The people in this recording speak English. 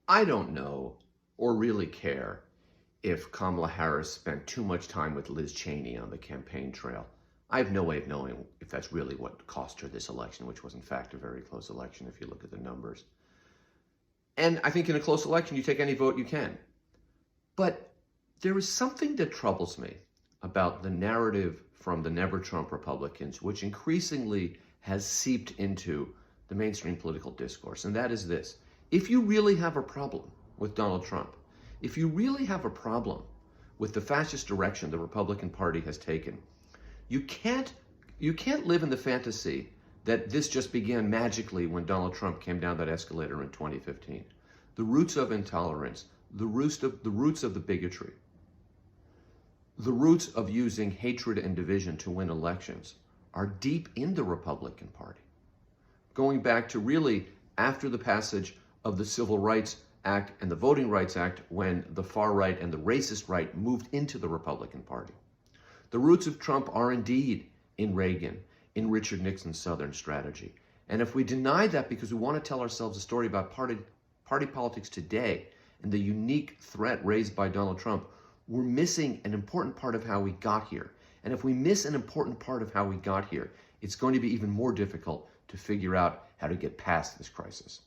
I don't know or really care if Kamala Harris spent too much time with Liz Cheney on the campaign trail. I have no way of knowing if that's really what cost her this election, which was in fact a very close election if you look at the numbers. And I think in a close election, you take any vote you can. But there is something that troubles me about the narrative from the Never Trump Republicans, which increasingly has seeped into the mainstream political discourse. And that is this: if you really have a problem with Donald Trump, if you really have a problem with the fascist direction the Republican Party has taken, you can't live in the fantasy that this just began magically when Donald Trump came down that escalator in 2015. The roots of intolerance, the roots of the bigotry, the roots of using hatred and division to win elections are deep in the Republican Party, going back to really after the passage of the Civil Rights Act and the Voting Rights Act, when the far right and the racist right moved into the Republican Party. The roots of Trump are indeed in Reagan, in Richard Nixon's Southern strategy. And if we deny that because we want to tell ourselves a story about party politics today and the unique threat raised by Donald Trump, we're missing an important part of how we got here. And if we miss an important part of how we got here, it's going to be even more difficult to figure out how to get past this crisis.